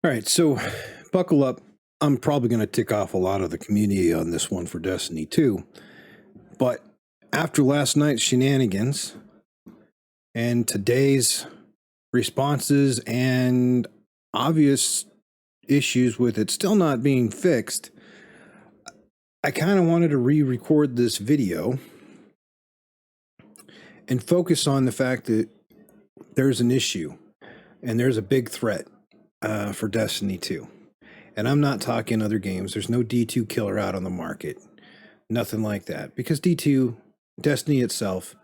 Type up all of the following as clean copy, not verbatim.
All right, so buckle up. I'm probably going to tick off a lot of the community on this one for Destiny 2. But after last night's shenanigans and today's responses and obvious issues with it still not being fixed, I kind of wanted to re-record this video and focus on the fact that there's an issue and there's a big threat for Destiny 2. And I'm not talking other games. There's no D2 killer out on the market. Nothing like that. Because D2, Destiny itself,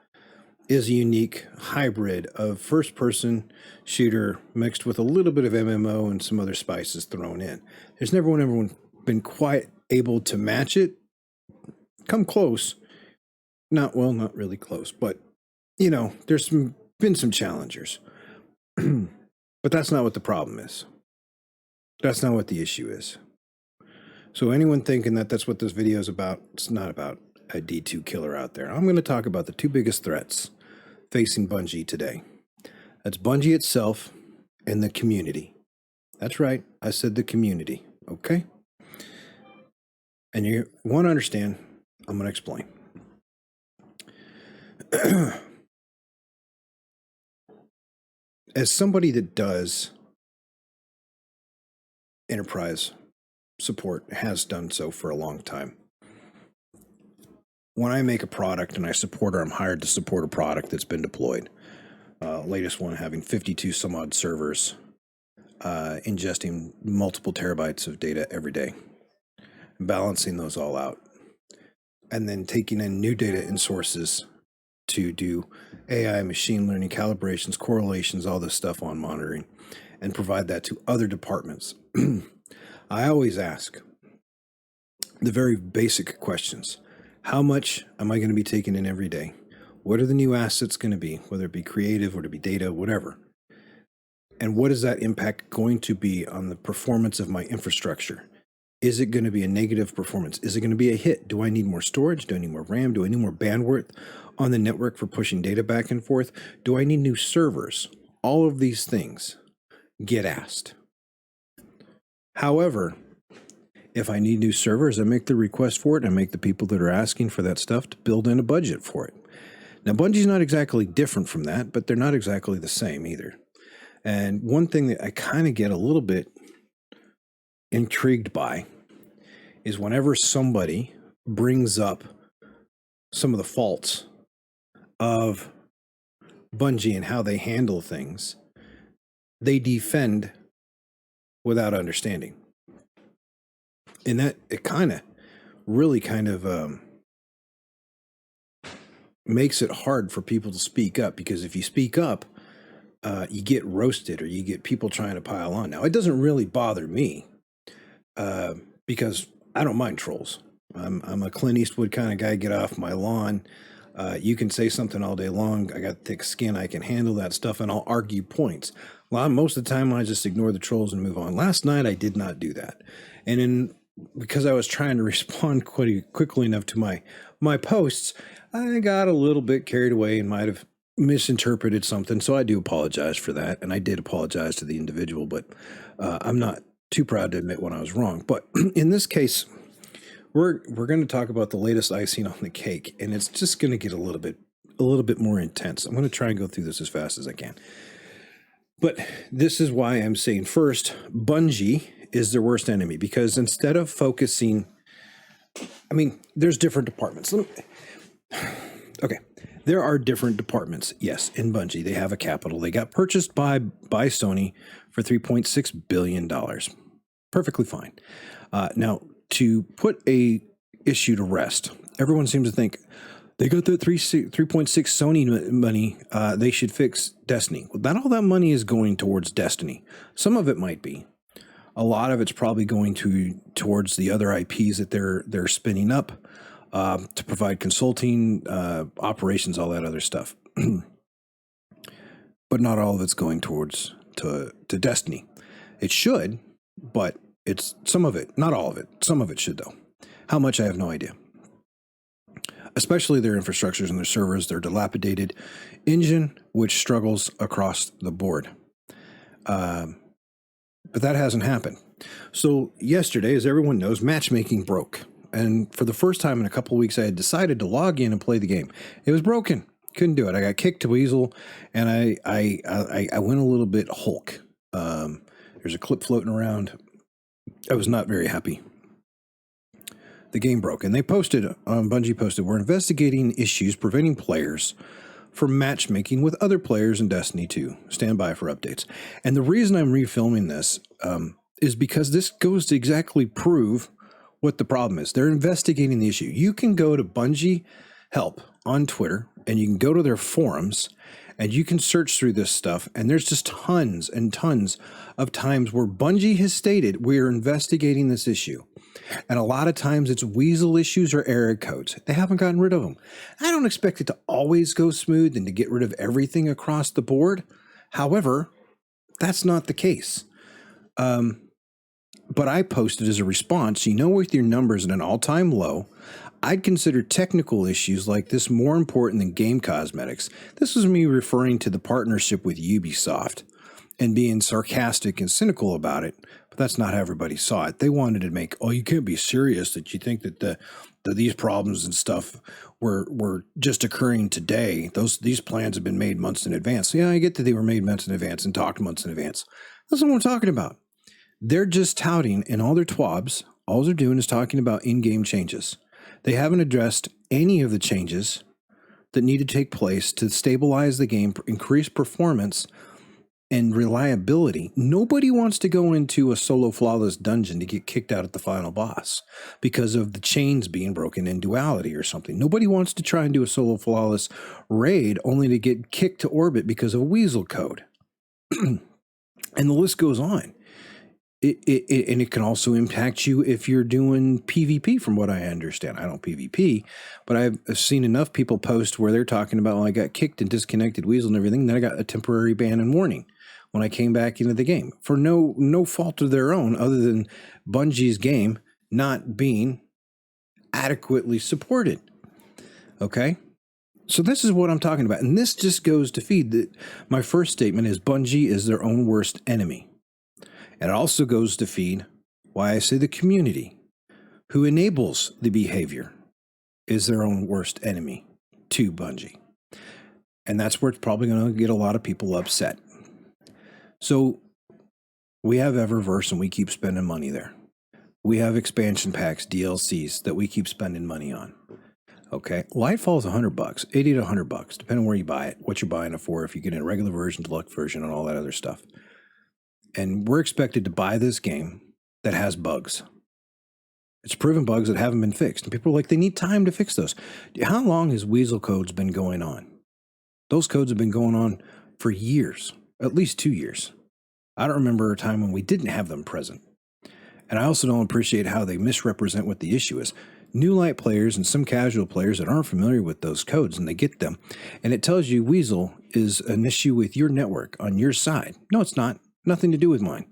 is a unique hybrid of first-person shooter mixed with a little bit of MMO and some other spices thrown in. There's never been quite able to match it. Come close. Not really close, but, you know, there's been some challengers. But that's not what the problem is. That's not what the issue is. So anyone thinking that that's what this video is about, it's not about a D2 killer out there. I'm going to talk about the two biggest threats facing Bungie today. That's Bungie itself and the community. That's right. I said the community. Okay? And you want to understand, I'm going to explain. As somebody that does enterprise support, has done so for a long time, when I make a product and I support, or I'm hired to support a product that's been deployed, latest one having 52 some odd servers, ingesting multiple terabytes of data every day, balancing those all out, and then taking in new data and sources to do AI, machine learning, calibrations, correlations, all this stuff on monitoring, and provide that to other departments. I always ask the very basic questions. How much am I going to be taking in every day? What are the new assets going to be, whether it be creative or to be data, whatever? And what is that impact going to be on the performance of my infrastructure? Is it going to be a negative performance? Is it going to be a hit? Do I need more storage? Do I need more RAM? Do I need more bandwidth on the network for pushing data back and forth? Do I need new servers? All of these things get asked. However, if I need new servers, I make the request for it and make the people that are asking for that stuff to build in a budget for it. Now, Bungie's not exactly different from that, but they're not exactly the same either. And one thing that I kind of get a little bit intrigued by is whenever somebody brings up some of the faults of Bungie and how they handle things, they defend without understanding. And that it really makes it hard for people to speak up, because if you speak up, you get roasted or you get people trying to pile on. Now, it doesn't really bother me because I don't mind trolls. I'm a Clint Eastwood kind of guy. Get off my lawn. You can say something all day long. I got thick skin. I can handle that stuff, and I'll argue points. Well, most of the time, I just ignore the trolls and move on. Last night, I did not do that. And because I was trying to respond quickly enough to my posts, I got a little bit carried away and might have misinterpreted something. So I do apologize for that. And I did apologize to the individual, but I'm not too proud to admit when I was wrong. But in this case, we're going to talk about the latest icing on the cake, and it's just going to get a little bit more intense. I'm going to try and go through this as fast as I can. But this is why I'm saying first, Bungie is their worst enemy, because instead of focusing, there's different departments. Okay, there are different departments, yes, in Bungie. They have a capital. They got purchased by Sony for $3.6 billion. Perfectly fine. Now, to put a issue to rest, everyone seems to think they got that 3.6 Sony money. They should fix Destiny. Well, not all that money is going towards Destiny. Some of it might be. A lot of it's probably going towards the other IPs that they're spinning up to provide consulting, operations, all that other stuff. But not all of it's going towards to Destiny. It should, but it's some of it, not all of it. Some of it should, though. How much, I have no idea. Especially their infrastructures and their servers, their dilapidated engine, which struggles across the board. but that hasn't happened. So yesterday, as everyone knows, matchmaking broke. And for the first time in a couple of weeks, I had decided to log in and play the game. It was broken. Couldn't do it. I got kicked to Weasel, and I went a little bit Hulk. There's a clip floating around. I was not very happy. The game broke, and they posted, Bungie posted, we're investigating issues preventing players from matchmaking with other players in Destiny 2. Stand by for updates. And the reason I'm refilming this is because this goes to exactly prove what the problem is. They're investigating the issue. You can go to Bungie Help on Twitter, and you can go to their forums, and you can search through this stuff, and there's just tons and tons of times where Bungie has stated, we're investigating this issue. And a lot of times it's weasel issues or error codes. They haven't gotten rid of them. I don't expect it to always go smooth and to get rid of everything across the board. However, that's not the case. But I posted as a response, with your numbers at an all-time low, I'd consider technical issues like this more important than game cosmetics. This was me referring to the partnership with Ubisoft and being sarcastic and cynical about it, but that's not how everybody saw it. They wanted to make, you can't be serious that you think that these problems and stuff were just occurring today. These plans have been made months in advance. Yeah, I get that they were made months in advance and talked months in advance. That's what we're talking about. They're just touting, and all their twabs, all they're doing is talking about in-game changes. They haven't addressed any of the changes that need to take place to stabilize the game, increase performance, and reliability. Nobody wants to go into a solo flawless dungeon to get kicked out at the final boss because of the chains being broken in duality or something. Nobody wants to try and do a solo flawless raid only to get kicked to orbit because of weasel code. And the list goes on. And it can also impact you if you're doing PvP, from what I understand. I don't PvP, but I've seen enough people post where they're talking about, I got kicked and disconnected weasel and everything. Then I got a temporary ban and warning when I came back into the game for no fault of their own other than Bungie's game not being adequately supported. Okay? So this is what I'm talking about. And this just goes to feed that my first statement is Bungie is their own worst enemy. And it also goes to feed why I say the community who enables the behavior is their own worst enemy to Bungie. And that's where it's probably going to get a lot of people upset. So we have Eververse and we keep spending money there. We have expansion packs, DLCs that we keep spending money on. Okay, Lightfall is $100, $80 to $100, depending on where you buy it, what you're buying it for, if you get a regular version, deluxe version, and all that other stuff. And we're expected to buy this game that has bugs. It's proven bugs that haven't been fixed. And people are like, they need time to fix those. How long has weasel codes been going on? Those codes have been going on for years, at least 2 years. I don't remember a time when we didn't have them present. And I also don't appreciate how they misrepresent what the issue is. New light players and some casual players that aren't familiar with those codes, and they get them. And it tells you weasel is an issue with your network on your side. No, it's not. Nothing to do with mine.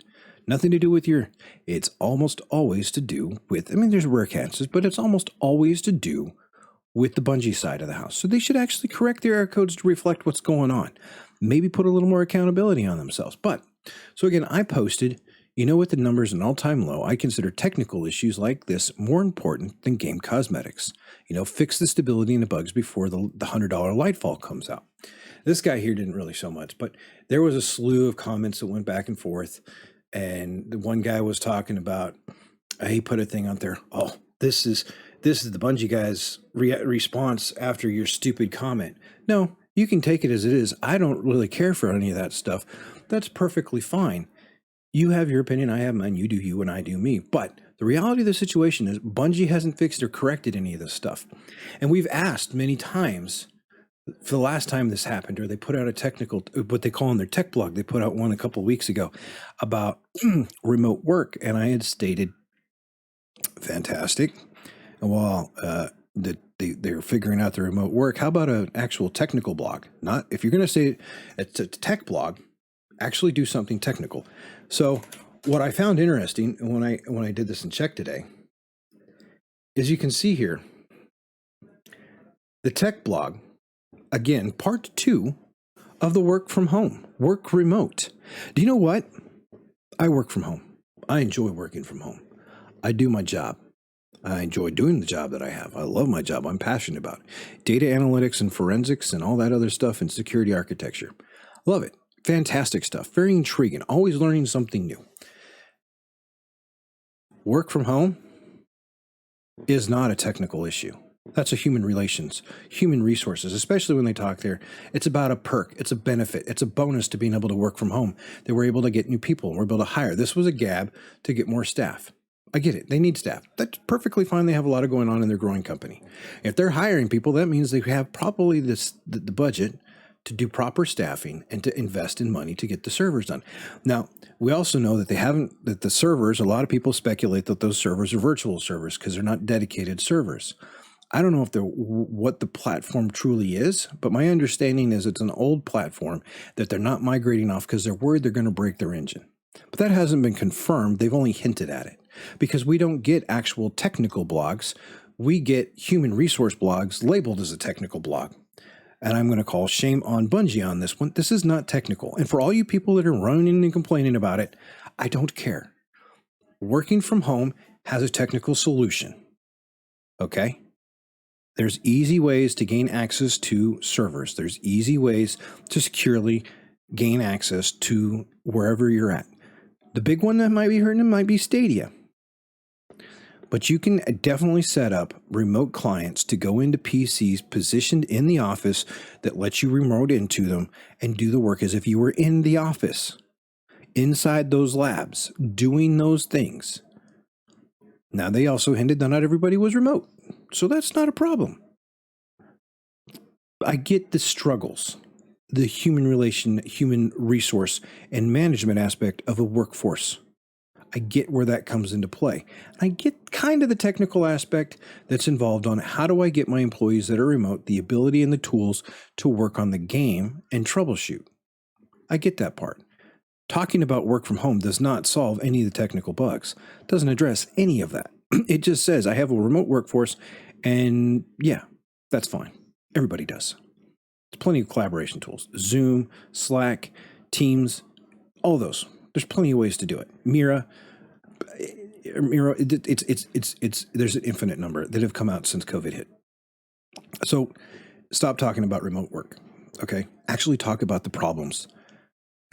Nothing to do with your... It's almost always to do with... there's rare cases, but it's almost always to do with the Bungie side of the house. So they should actually correct their error codes to reflect what's going on. Maybe put a little more accountability on themselves. But, so again, I posted, with the numbers an all-time low, I consider technical issues like this more important than game cosmetics. Fix the stability and the bugs before the $100 Lightfall comes out. This guy here didn't really show much, but there was a slew of comments that went back and forth. And the one guy was talking about, he put a thing out there. Oh, this is the Bungie guy's response after your stupid comment. No, you can take it as it is. I don't really care for any of that stuff. That's perfectly fine. You have your opinion, I have mine, you do you, and I do me. But the reality of the situation is Bungie hasn't fixed or corrected any of this stuff. And we've asked many times, for the last time this happened, or they put out a technical, what they call in their tech blog, they put out one a couple of weeks ago about remote work. And I had stated, fantastic. And while they're figuring out the remote work, how about an actual technical blog? Not, if you're going to say it's a tech blog, actually do something technical. So what I found interesting when I did this and checked today is you can see here, the tech blog, again, part 2 of the work from home, work remote. Do you know what? I work from home. I enjoy working from home. I do my job. I enjoy doing the job that I have. I love my job. I'm passionate about it. Data analytics and forensics and all that other stuff and security architecture. Love it. Fantastic stuff. Very intriguing. Always learning something new. Work from home is not a technical issue. That's a human relations, human resources, especially when they talk there. It's about a perk. It's a benefit. It's a bonus to being able to work from home. That we're able to get new people. We're able to hire. This was a gab to get more staff. I get it. They need staff. That's perfectly fine. They have a lot of going on in their growing company. If they're hiring people, that means they have probably the budget to do proper staffing and to invest in money to get the servers done. Now, we also know that that the servers, a lot of people speculate that those servers are virtual servers because they're not dedicated servers. I don't know if what the platform truly is, but my understanding is it's an old platform that they're not migrating off because they're worried they're going to break their engine. But that hasn't been confirmed. They've only hinted at it because we don't get actual technical blogs. We get human resource blogs labeled as a technical blog. And I'm going to call shame on Bungie on this one. This is not technical. And for all you people that are running and complaining about it, I don't care. Working from home has a technical solution. Okay? There's easy ways to gain access to servers. There's easy ways to securely gain access to wherever you're at. The big one that might be hurting might be Stadia. But you can definitely set up remote clients to go into PCs positioned in the office that lets you remote into them and do the work as if you were in the office, inside those labs, doing those things. Now, they also hinted that not everybody was remote, so that's not a problem. I get the struggles, the human resource, and management aspect of a workforce. I get where that comes into play. I get kind of the technical aspect that's involved on how do I get my employees that are remote the ability and the tools to work on the game and troubleshoot. I get that part. Talking about work from home does not solve any of the technical bugs. It doesn't address any of that. It just says I have a remote workforce and yeah, that's fine. Everybody does. There's plenty of collaboration tools. Zoom, Slack, Teams, all those. There's plenty of ways to do it. Mira, there's an infinite number that have come out since COVID hit. So stop talking about remote work. Okay. Actually talk about the problems.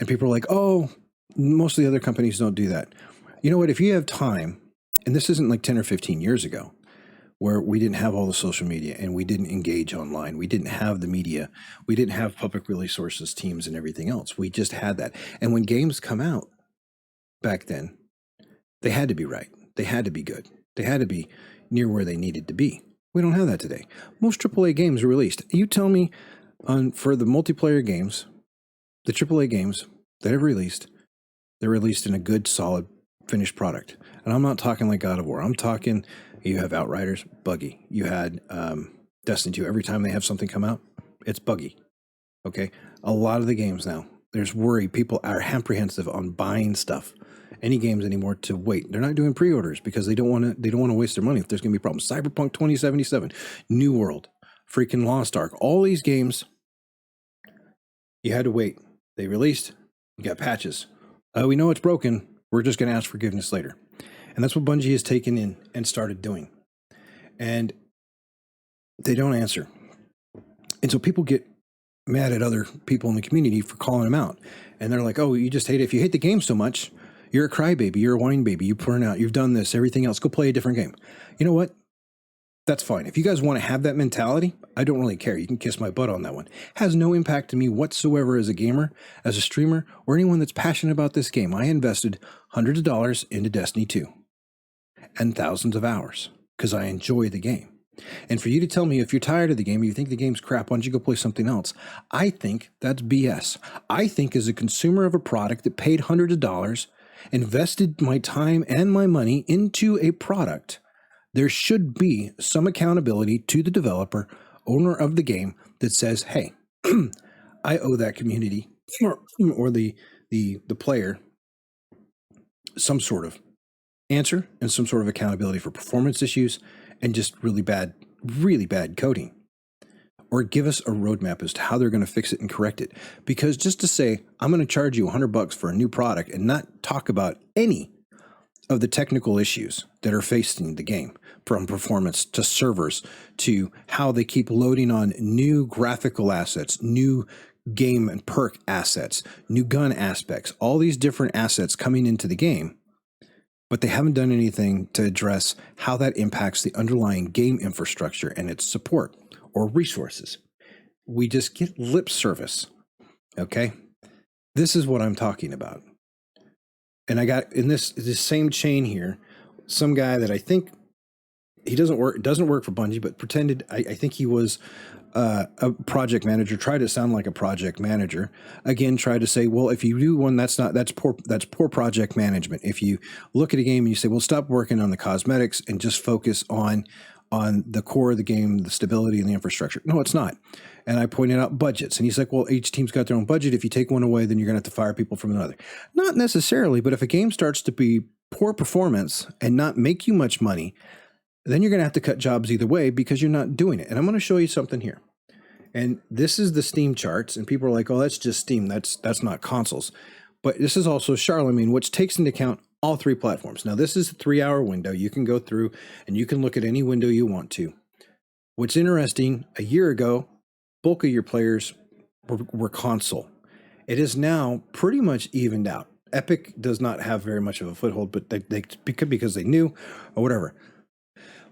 And people are like, oh, most of the other companies don't do that. You know what? If you have time, and this isn't like 10 or 15 years ago, where we didn't have all the social media and we didn't engage online. We didn't have the media. We didn't have public resources teams and everything else. We just had that. And when games come out back then, they had to be right. They had to be good. They had to be near where they needed to be. We don't have that today. Most AAA games are released. You tell me for the multiplayer games, the AAA games that have released, they're released in a good, solid, finished product. And I'm not talking like God of War. I'm talking, you have Outriders, buggy. You had Destiny 2. Every time they have something come out, it's buggy. Okay? A lot of the games now, there's worry. People are apprehensive on buying stuff, any games anymore, to wait. They're not doing pre-orders because they don't want to waste their money if there's going to be problems. Cyberpunk 2077, New World, freaking Lost Ark, all these games, you had to wait. They released, you got patches. We know it's broken. We're just going to ask forgiveness later. And that's what Bungie has taken in and started doing. And they don't answer. And so people get mad at other people in the community for calling them out. And they're like, oh, you just hate it. If you hate the game so much, you're a crybaby, you're a whine baby, you burn out, you've done this, everything else, go play a different game. You know what? That's fine. If you guys want to have that mentality, I don't really care. You can kiss my butt on that one. It has no impact to me whatsoever as a gamer, as a streamer, or anyone that's passionate about this game. I invested hundreds of dollars into Destiny 2 and thousands of hours because I enjoy the game. And for you to tell me if you're tired of the game, you think the game's crap, why don't you go play something else? I think that's BS. I think as a consumer of a product that paid hundreds of dollars, invested my time and my money into a product, there should be some accountability to the developer, owner of the game, that says, hey, I owe that community or the player some sort of answer and some sort of accountability for performance issues and just really bad coding. or give us a roadmap as to how they're going to fix it and correct it. Because just to say, I'm going to charge you $100 for a new product and not talk about any of the technical issues that are facing the game, from performance to servers to how they keep loading on new graphical assets, new game and perk assets, new gun aspects, all these different assets coming into the game, but they haven't done anything to address how that impacts the underlying game infrastructure and its support or resources. We just get lip service. Okay? This is what I'm talking about. And I got in this same chain here, some guy that I think he doesn't work for Bungie, but pretended I think he was a project manager, tried to sound like a project manager. Again, tried to say, well, if you do one, that's poor project management. If you look at a game and you say, well, stop working on the cosmetics and just focus on the core of the game, the stability and the infrastructure. No, it's not. And I pointed out budgets. And he's like, well, each team's got their own budget. If you take one away, then you're going to have to fire people from another. Not necessarily, but if a game starts to be poor performance and not make you much money, then you're going to have to cut jobs either way because you're not doing it. And I'm going to show you something here. And this is the Steam charts. And people are like, oh, that's just Steam. That's not consoles. But this is also Charlemagne, which takes into account all three platforms. Now, this is a 3-hour window. You can go through and you can look at any window you want to. What's interesting, a year ago, bulk of your players were console. It is now pretty much evened out. Epic does not have very much of a foothold, but they because they knew or whatever.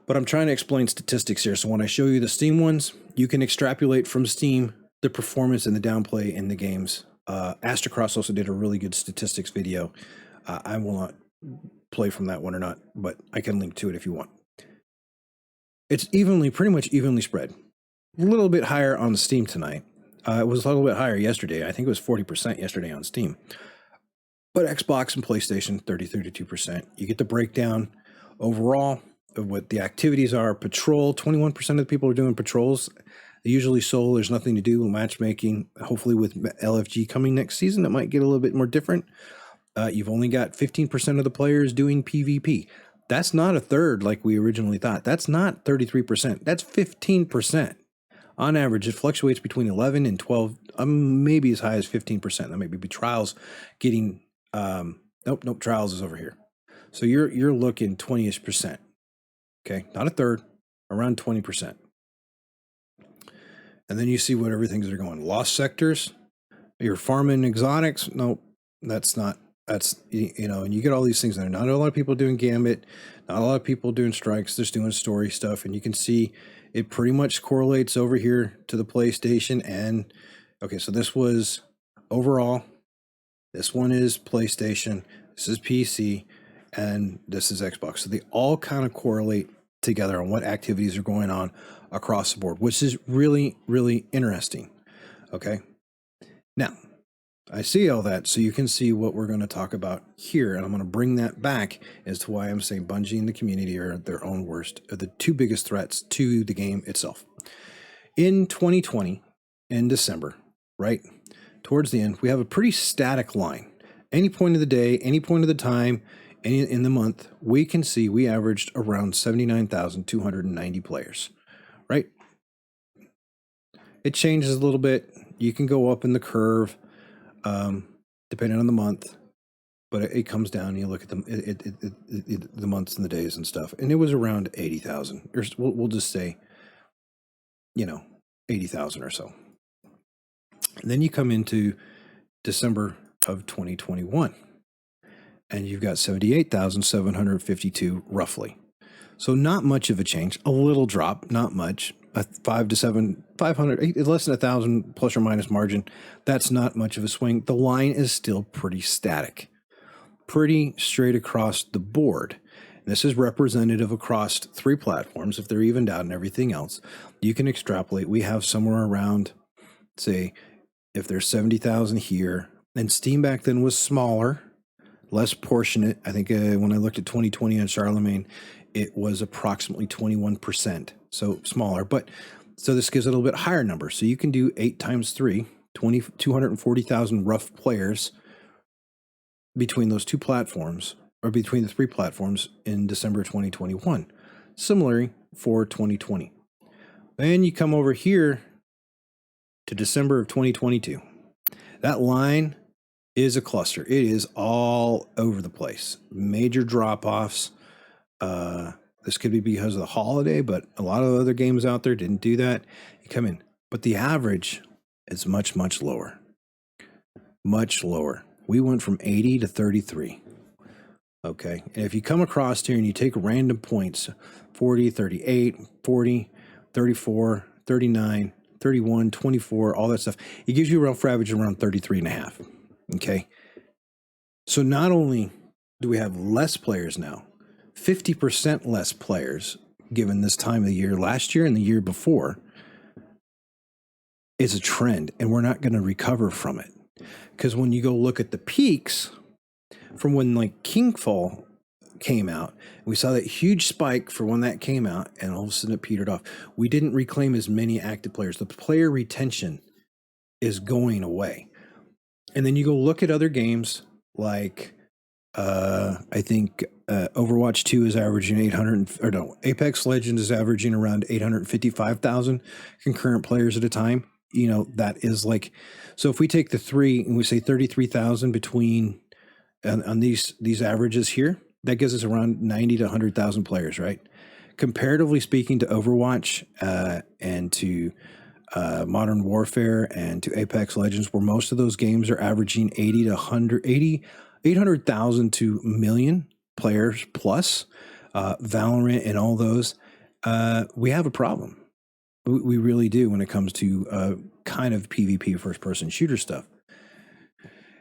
But I'm trying to explain statistics here. So when I show you the Steam ones, you can extrapolate from Steam the performance and the downplay in the games. Astrocross also did a really good statistics video. I will not play from that one or not, but I can link to it if you want. It's pretty much evenly spread. A little bit higher on Steam tonight. It was a little bit higher yesterday. I think it was 40% yesterday on Steam. But Xbox and PlayStation, 30-32%. You get the breakdown overall of what the activities are. Patrol, 21% of the people are doing patrols. They usually solo. There's nothing to do with matchmaking. Hopefully with LFG coming next season, it might get a little bit more different. You've only got 15% of the players doing PvP. That's not a third like we originally thought. That's not 33%. That's 15%. On average, it fluctuates between 11 and 12, maybe as high as 15%. That may be trials getting, nope, trials is over here. So you're looking 20-ish%. Okay, not a third, around 20%. And then you see what everything's are going. Lost sectors, you're farming exotics. Nope, that's not. That's, and you get all these things there. Not a lot of people doing Gambit, not a lot of people doing strikes, just doing story stuff. And you can see it pretty much correlates over here to the PlayStation. And okay, so this was overall. This one is PlayStation, this is PC, and this is Xbox. So they all kind of correlate together on what activities are going on across the board, which is really, really interesting. Okay. Now, I see all that, so you can see what we're going to talk about here, and I'm going to bring that back as to why I'm saying Bungie and the community are their own worst, are the two biggest threats to the game itself. In 2020, in December, right, towards the end, we have a pretty static line. Any point of the day, any point of the time, in the month, we can see we averaged around 79,290 players, right? It changes a little bit. You can go up in the curve, depending on the month, but it comes down. You look at the months and the days and stuff, and it was around 80,000. We'll just say, 80,000 or so. And then you come into December of 2021, and you've got 78,752 roughly. So not much of a change, a little drop, not much. A 500, less than 1,000 plus or minus margin. That's not much of a swing. The line is still pretty static, pretty straight across the board. And this is representative across three platforms. If they're evened out and everything else, you can extrapolate. We have somewhere around, say, if there's 70,000 here, and Steam back then was smaller, less proportionate. I think when I looked at 2020 on Charlemagne, it was approximately 21%. So smaller, but so this gives it a little bit higher number. So you can do 8 times 3, 240,000 rough players between those two platforms, or between the three platforms in December 2021. Similarly for 2020. Then you come over here to December of 2022. That line is a cluster. It is all over the place. Major drop-offs. This could be because of the holiday, but a lot of other games out there didn't do that. You come in, but the average is much, much lower. Much lower. We went from 80 to 33. Okay. And if you come across here and you take random points, 40, 38, 40, 34, 39, 31, 24, all that stuff, it gives you a rough average around 33 and a half. Okay. So not only do we have less players now, 50% less players given this time of the year last year and the year before, is a trend, and we're not going to recover from it. Because when you go look at the peaks from when like Kingfall came out, we saw that huge spike for when that came out, and all of a sudden it petered off. We didn't reclaim as many active players. The player retention is going away. And then you go look at other games like I think Overwatch 2 is averaging Apex Legends is averaging around 855,000 concurrent players at a time. You know, that is like, so if we take the three and we say 33,000 between on these averages here, that gives us around 90 to 100,000 players, right? Comparatively speaking to Overwatch and to Modern Warfare and to Apex Legends, where most of those games are averaging 80 to 800,000 to a million players plus, Valorant and all those, we have a problem. We really do when it comes to kind of PvP first-person shooter stuff.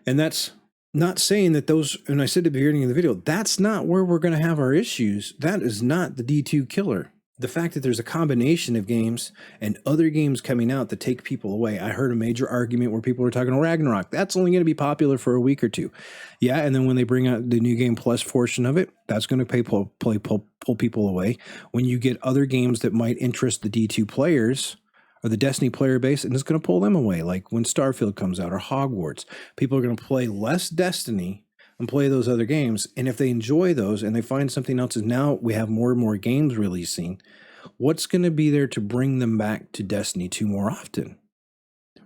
And that's not saying that those, and I said at the beginning of the video, that's not where we're going to have our issues. That is not the D2 killer. The fact that there's a combination of games and other games coming out that take people away. I heard a major argument where people were talking about Ragnarok. That's only going to be popular for a week or two. Yeah, and then when they bring out the New Game Plus portion of it, that's going to pull people away. When you get other games that might interest the D2 players or the Destiny player base, and it's going to pull them away, like when Starfield comes out or Hogwarts. People are going to play less Destiny and play those other games. And if they enjoy those and they find something else, and now we have more and more games releasing, what's going to be there to bring them back to Destiny 2 more often?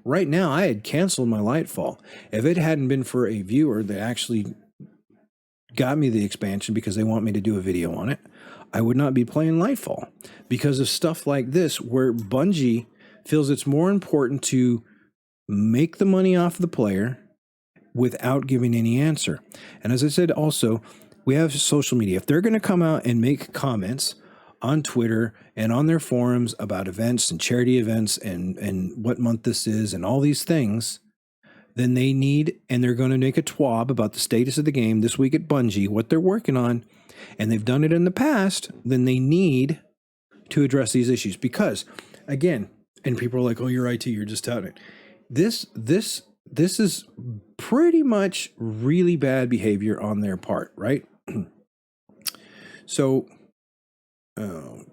Right now, I had canceled my Lightfall. If it hadn't been for a viewer that actually got me the expansion because they want me to do a video on it, I would not be playing Lightfall because of stuff like this, where Bungie feels it's more important to make the money off the player without giving any answer. And as I said, also, we have social media. If they're going to come out and make comments on Twitter and on their forums about events and charity events and what month this is and all these things, then they need, and they're going to make a TWAB about the status of the game this week at Bungie, what they're working on, and they've done it in the past, then they need to address these issues. Because, again, and people are like, oh, you're IT, you're just touting it. This is pretty much really bad behavior on their part, right? So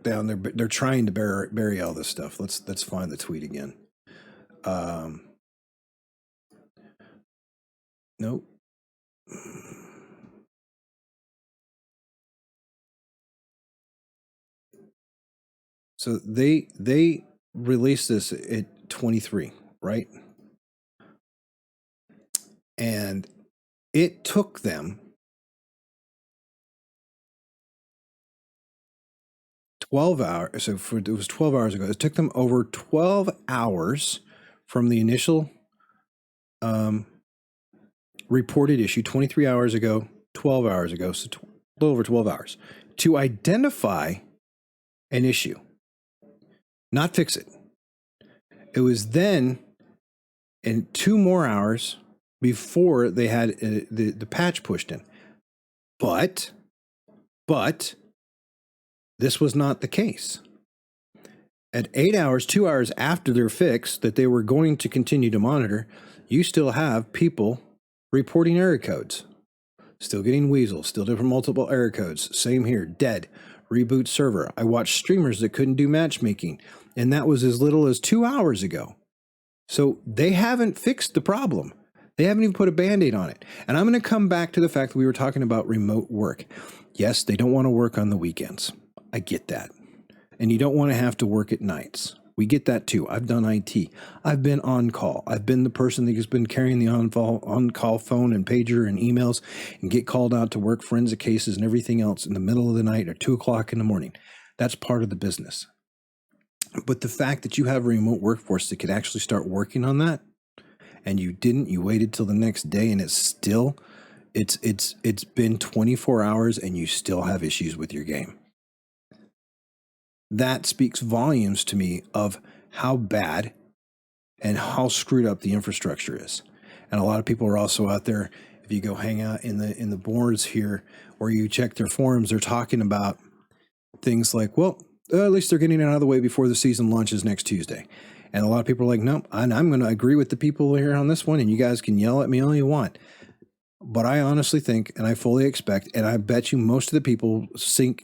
down there, they're trying to bury all this stuff. Let's find the tweet again. Nope. So they released this at 23, right? And it took them 12 hours. So it was 12 hours ago. It took them over 12 hours from the initial reported issue, 23 hours ago, 12 hours ago, so a little over 12 hours, to identify an issue, not fix it. It was then in 2 more hours before they had the patch pushed in. But this was not the case. At 8 hours, 2 hours after their fix that they were going to continue to monitor, you still have people reporting error codes. Still getting weasels, still different multiple error codes. Same here, dead, reboot server. I watched streamers that couldn't do matchmaking, and that was as little as 2 hours ago. So they haven't fixed the problem. They haven't even put a Band-Aid on it. And I'm going to come back to the fact that we were talking about remote work. Yes, they don't want to work on the weekends. I get that. And you don't want to have to work at nights. We get that too. I've done IT. I've been on call. I've been the person that has been carrying the on-call phone and pager and emails and get called out to work forensic cases and everything else in the middle of the night or 2 o'clock in the morning. That's part of the business. But the fact that you have a remote workforce that could actually start working on that, and you didn't, you waited till the next day, and it's been 24 hours and you still have issues with your game. That speaks volumes to me of how bad and how screwed up the infrastructure is. And a lot of people are also out there, if you go hang out in the boards here or you check their forums, they're talking about things like, well, at least they're getting it out of the way before the season launches next Tuesday. And a lot of people are like, no, I'm going to agree with the people here on this one, and you guys can yell at me all you want. But I honestly think, and I fully expect, and I bet you most of the people think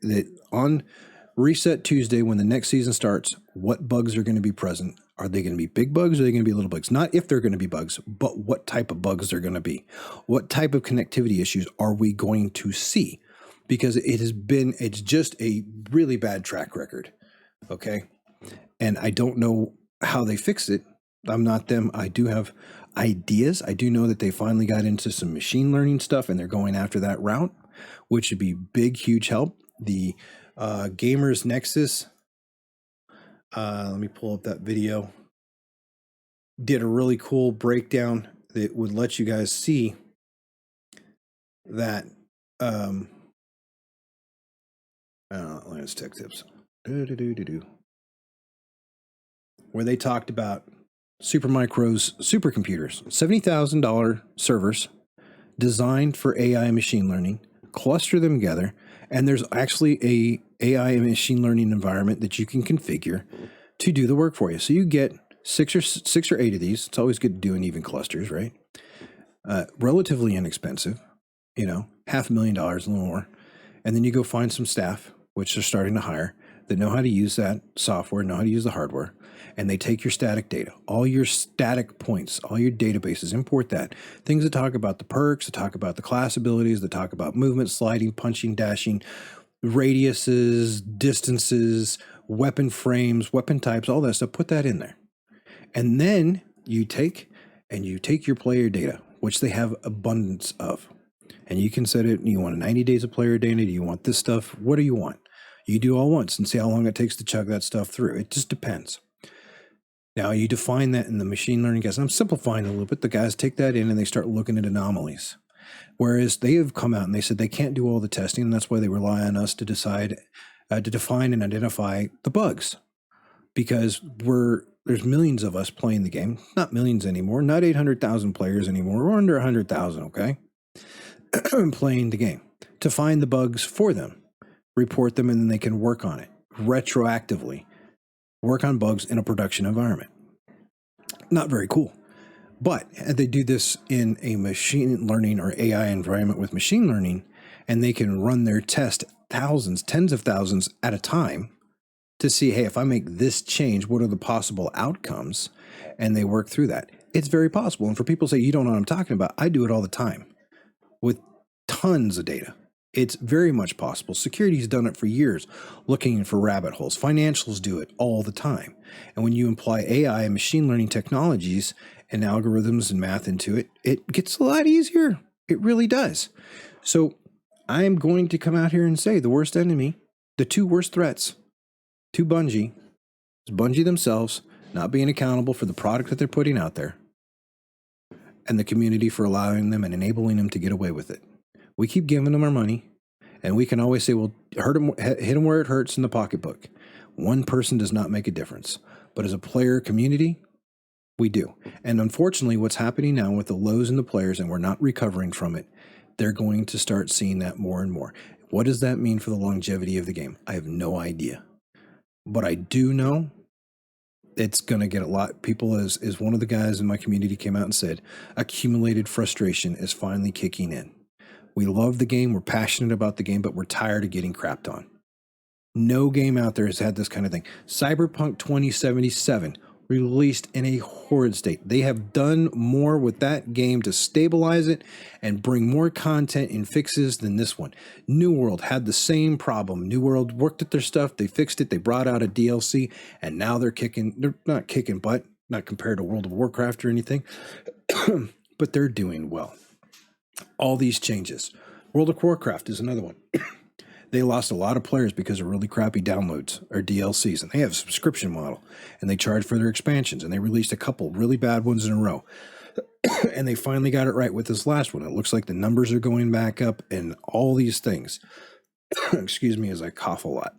that on Reset Tuesday, when the next season starts, what bugs are going to be present? Are they going to be big bugs or are they going to be little bugs? Not if they're going to be bugs, but what type of bugs they're going to be. What type of connectivity issues are we going to see? Because it's just a really bad track record. Okay. And I don't know how they fix it. I'm not them. I do have ideas. I do know that they finally got into some machine learning stuff and they're going after that route, which would be big, huge help. The Gamers Nexus, let me pull up that video, did a really cool breakdown that would let you guys see that Linux Tech Tips, where they talked about Supermicro's supercomputers, $70,000 servers designed for AI and machine learning, cluster them together, and there's actually a AI and machine learning environment that you can configure to do the work for you. So you get six or eight of these. It's always good to do in even clusters, right? Relatively inexpensive, $500,000, a little more. And then you go find some staff, which they're starting to hire, that know how to use that software, know how to use the hardware, and they take your static data, all your static points, all your databases, import that. Things that talk about the perks, that talk about the class abilities, that talk about movement, sliding, punching, dashing, radiuses, distances, weapon frames, weapon types, all that stuff, put that in there. And then you take your player data, which they have abundance of. And you can set it, you want 90 days of player data, do you want this stuff? What do you want? You do all once and see how long it takes to chug that stuff through. It just depends. Now you define that in the machine learning guys. I'm simplifying a little bit. The guys take that in and they start looking at anomalies. Whereas they have come out and they said they can't do all the testing, and that's why they rely on us to decide, to define and identify the bugs. Because there's millions of us playing the game. Not millions anymore, not 800,000 players anymore. We're under 100,000, okay? Playing the game. To find the bugs for them, report them, and then they can work on it retroactively. Work on bugs in a production environment. Not very cool. But they do this in a machine learning or AI environment with machine learning, and they can run their test thousands, tens of thousands at a time to see, hey, if I make this change, what are the possible outcomes? And they work through that. It's very possible. And for people who say, you don't know what I'm talking about, I do it all the time with tons of data. It's very much possible. Security's done it for years, looking for rabbit holes. Financials do it all the time. And when you apply AI and machine learning technologies and algorithms and math into it, it gets a lot easier. It really does. So I'm going to come out here and say the worst enemy, the two worst threats to Bungie is Bungie themselves not being accountable for the product that they're putting out there, and the community for allowing them and enabling them to get away with it. We keep giving them our money, and we can always say, well, hit them where it hurts in the pocketbook. One person does not make a difference. But as a player community, we do. And unfortunately, what's happening now with the lows in the players, and we're not recovering from it, they're going to start seeing that more and more. What does that mean for the longevity of the game? I have no idea. But I do know it's going to get a lot. People, as one of the guys in my community came out and said, accumulated frustration is finally kicking in. We love the game, we're passionate about the game, but we're tired of getting crapped on. No game out there has had this kind of thing. Cyberpunk 2077 released in a horrid state. They have done more with that game to stabilize it and bring more content and fixes than this one. New World had the same problem. New World worked at their stuff. They fixed it. They brought out a DLC, and now they're not kicking butt, not compared to World of Warcraft or anything, but they're doing well. All these changes. World of Warcraft is another one. They lost a lot of players because of really crappy downloads or DLCs, and they have a subscription model, and they charge for their expansions, and they released a couple really bad ones in a row. And they finally got it right with this last one. It looks like the numbers are going back up and all these things. Excuse me as I cough a lot.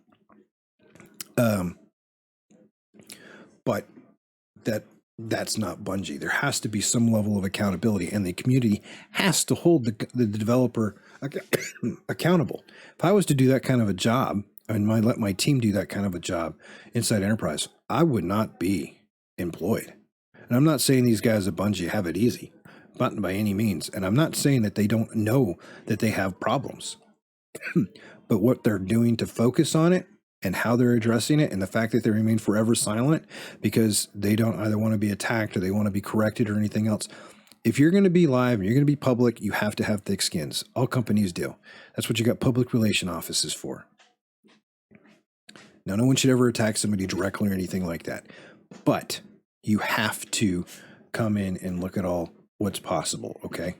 But that's not Bungie. There has to be some level of accountability, and the community has to hold the developer accountable. If I was to do that kind of a job and let my team do that kind of a job inside Enterprise, I would not be employed. And I'm not saying these guys at Bungie have it easy, not by any means. And I'm not saying that they don't know that they have problems. But what they're doing to focus on it and how they're addressing it, and the fact that they remain forever silent because they don't either want to be attacked or they want to be corrected or anything else. If you're going to be live and you're going to be public, you have to have thick skins. All companies do. That's what you got public relation offices for. Now, no one should ever attack somebody directly or anything like that. But you have to come in and look at all what's possible, okay?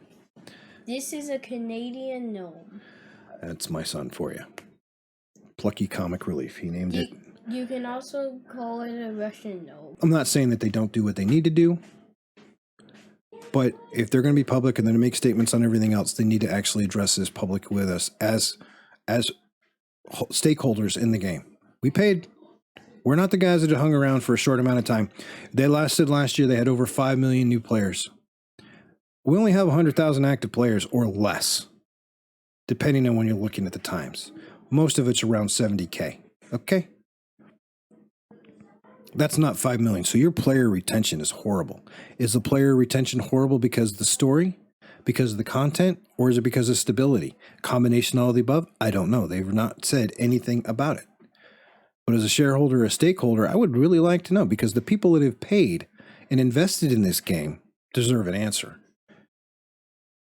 This is a Canadian gnome. That's my son for you. Plucky Comic Relief. He named it. You can also call it a Russian gnome. I'm not saying that they don't do what they need to do, but if they're going to be public and they're going to make statements on everything else, they need to actually address this public with us as stakeholders in the game. We paid. We're not the guys that hung around for a short amount of time. They lasted last year. They had over 5 million new players. We only have 100,000 active players or less, depending on when you're looking at the times. Most of it's around 70K. Okay? That's not 5 million. So your player retention is horrible. Is the player retention horrible because of the story, because of the content, or is it because of stability? Combination of all the above? I don't know. They've not said anything about it. But as a shareholder or a stakeholder, I would really like to know, because the people that have paid and invested in this game deserve an answer.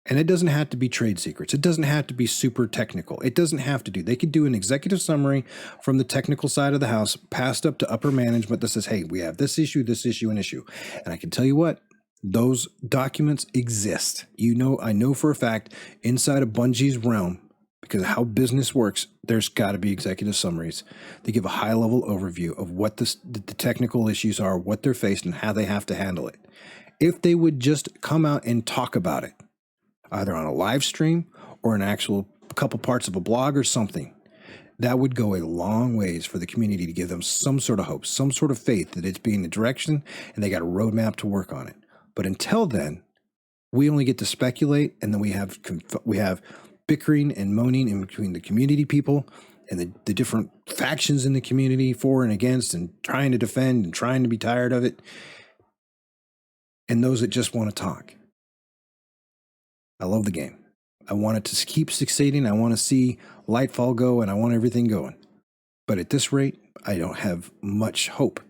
And it doesn't have to be trade secrets. It doesn't have to be super technical. It doesn't have to do. They could do an executive summary from the technical side of the house, passed up to upper management that says, hey, we have this issue, and issue. And I can tell you what, those documents exist. I know for a fact, inside of Bungie's realm, because of how business works, there's got to be executive summaries. They give a high-level overview of what the technical issues are, what they're faced, and how they have to handle it. If they would just come out and talk about it, either on a live stream or an actual couple parts of a blog or something, that would go a long ways for the community to give them some sort of hope, some sort of faith that it's being the direction and they got a roadmap to work on it. But until then, we only get to speculate, and then we have bickering and moaning in between the community people and the different factions in the community for and against, and trying to defend and trying to be tired of it, and those that just want to talk. I love the game. I want it to keep succeeding. I want to see Lightfall go, and I want everything going. But at this rate, I don't have much hope.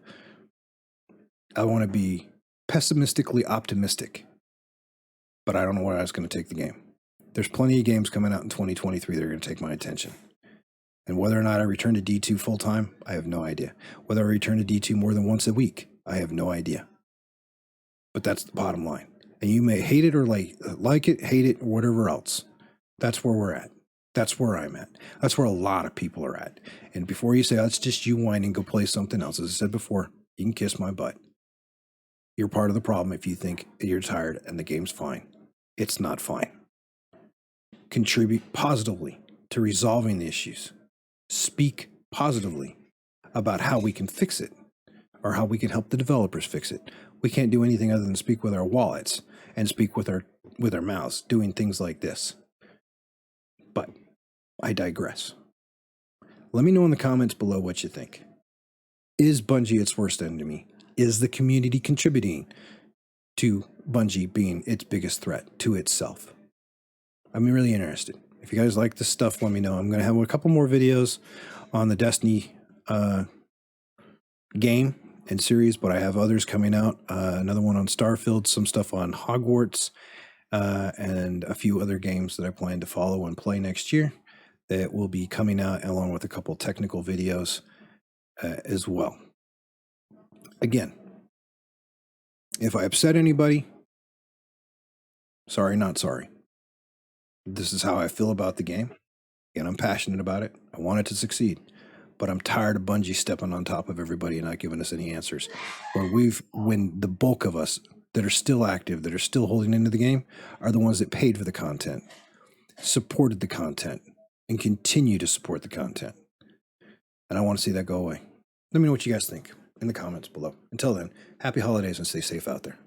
I want to be pessimistically optimistic, but I don't know where I was going to take the game. There's plenty of games coming out in 2023 that are going to take my attention. And whether or not I return to D2 full-time, I have no idea. Whether I return to D2 more than once a week, I have no idea. But that's the bottom line. And you may hate it or like it, hate it, or whatever else. That's where we're at. That's where I'm at. That's where a lot of people are at. And before you say, oh, it's just you whining, go play something else. As I said before, you can kiss my butt. You're part of the problem if you think you're tired and the game's fine. It's not fine. Contribute positively to resolving the issues. Speak positively about how we can fix it, or how we can help the developers fix it. We can't do anything other than speak with our wallets and speak with our mouths, doing things like this. But I digress. Let me know in the comments below what you think. Is Bungie its worst enemy? Is the community contributing to Bungie being its biggest threat to itself? I'm really interested. If you guys like this stuff, let me know. I'm going to have a couple more videos on the Destiny game and series, but I have others coming out. Another one on Starfield, some stuff on Hogwarts, and a few other games that I plan to follow and play next year that will be coming out, along with a couple technical videos as well. Again, if I upset anybody, sorry, not sorry. This is how I feel about the game, and I'm passionate about it. I want it to succeed, but I'm tired of Bungie stepping on top of everybody and not giving us any answers. When the bulk of us that are still active, that are still holding into the game, are the ones that paid for the content, supported the content, and continue to support the content. And I want to see that go away. Let me know what you guys think in the comments below. Until then, happy holidays and stay safe out there.